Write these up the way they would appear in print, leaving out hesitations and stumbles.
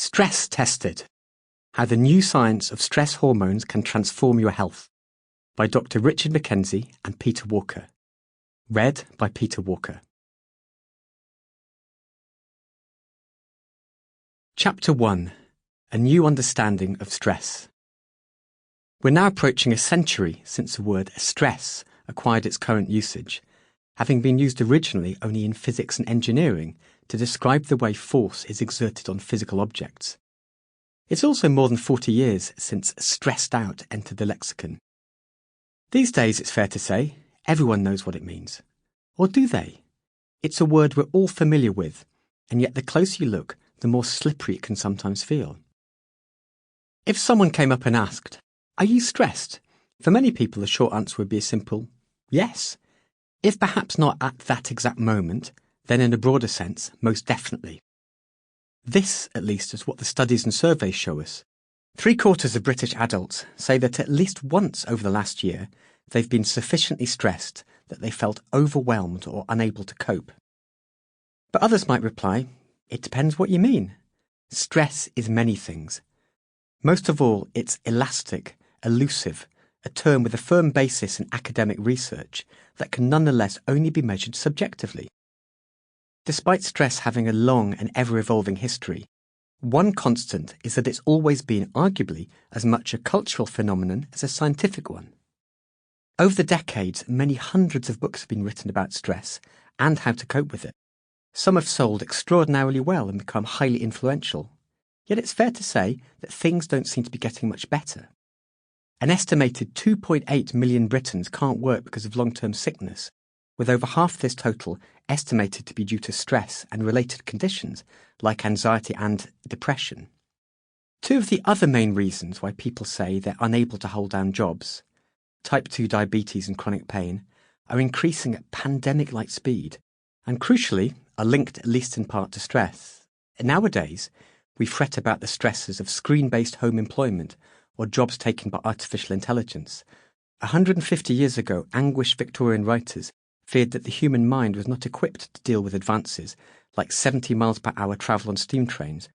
Stress Tested: How the New Science of Stress Hormones Can Transform Your Health, by Dr. Richard Mackenzie and Peter Walker. Read by Peter Walker. Chapter 1: A New Understanding of Stress. We're now approaching a century since the word stress acquired its current usage, having been used originally only in physics and engineering to describe the way force is exerted on physical objects. It's also more than 40 years since stressed out entered the lexicon. These days, it's fair to say, everyone knows what it means. Or do they? It's a word we're all familiar with, and yet the closer you look, the more slippery it can sometimes feel. If someone came up and asked, "Are you stressed?" For many people, the short answer would be a simple yes. If perhaps not at that exact moment, then in a broader sense, most definitely. This, at least, is what the studies and surveys show us. 3/4 of British adults say that at least once over the last year, they've been sufficiently stressed that they felt overwhelmed or unable to cope. But others might reply, it depends what you mean. Stress is many things. Most of all, it's elastic, elusive, a term with a firm basis in academic research that can nonetheless only be measured subjectively. Despite stress having a long and ever-evolving history, one constant is that it's always been arguably as much a cultural phenomenon as a scientific one. Over the decades, many hundreds of books have been written about stress and how to cope with it. Some have sold extraordinarily well and become highly influential. Yet it's fair to say that things don't seem to be getting much better. An estimated 2.8 million Britons can't work because of long-term sickness, with over half this total estimated to be due to stress and related conditions like anxiety and depression. Two of the other main reasons why people say they're unable to hold down jobs, type 2 diabetes and chronic pain, are increasing at pandemic-like speed, and crucially are linked at least in part to stress. Nowadays, we fret about the stresses of screen-based home employment or jobs taken by artificial intelligence. 150 years ago, anguished Victorian writers feared that the human mind was not equipped to deal with advances like 70 miles per hour travel on steam trains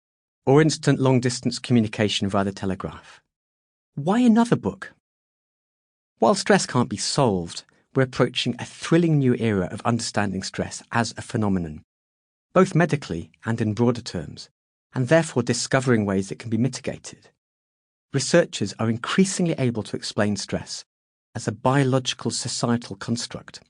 or instant long-distance communication via the telegraph. Why another book? While stress can't be solved, we're approaching a thrilling new era of understanding stress as a phenomenon, both medically and in broader terms, and therefore discovering ways it can be mitigated. Researchers are increasingly able to explain stress as a biological societal construct.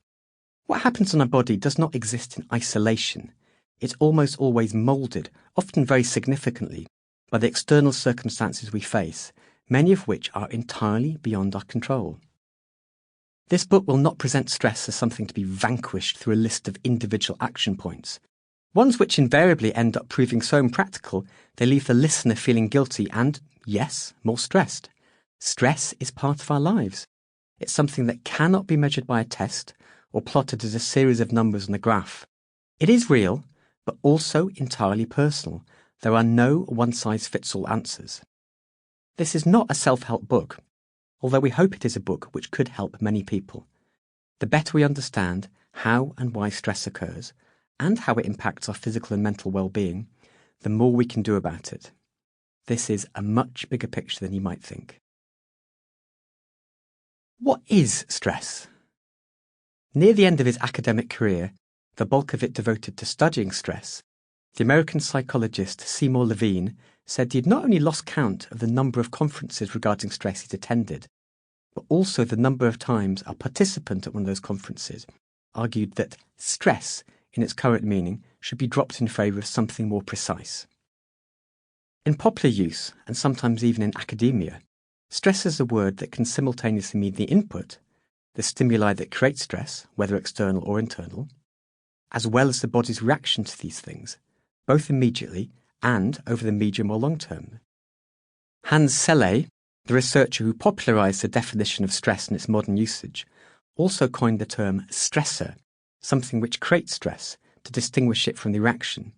What happens in our body does not exist in isolation. It's almost always moulded, often very significantly, by the external circumstances we face, many of which are entirely beyond our control. This book will not present stress as something to be vanquished through a list of individual action points, ones which invariably end up proving so impractical they leave the listener feeling guilty and, yes, more stressed. Stress is part of our lives. It's something that cannot be measured by a test or plotted as a series of numbers on a graph. It is real, but also entirely personal. There are no one-size-fits-all answers. This is not a self-help book, although we hope it is a book which could help many people. The better we understand how and why stress occurs, and how it impacts our physical and mental well-being, the more we can do about it. This is a much bigger picture than you might think. What is stress? Near the end of his academic career, the bulk of it devoted to studying stress, the American psychologist Seymour Levine said he'd not only lost count of the number of conferences regarding stress he'd attended, but also the number of times a participant at one of those conferences argued that stress, in its current meaning, should be dropped in favour of something more precise. In popular use, and sometimes even in academia, stress is a word that can simultaneously mean the input, the stimuli that create stress, whether external or internal, as well as the body's reaction to these things, both immediately and over the medium or long term. Hans Selye, the researcher who popularised the definition of stress in its modern usage, also coined the term stressor, something which creates stress, to distinguish it from the reaction.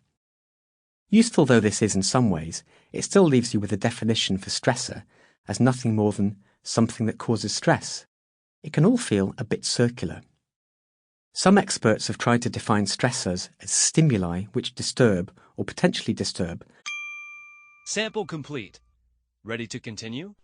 Useful though this is in some ways, it still leaves you with a definition for stressor as nothing more than something that causes stress. It can all feel a bit circular. Some experts have tried to define stressors as stimuli which disturb or potentially disturb Sample complete. Ready to continue?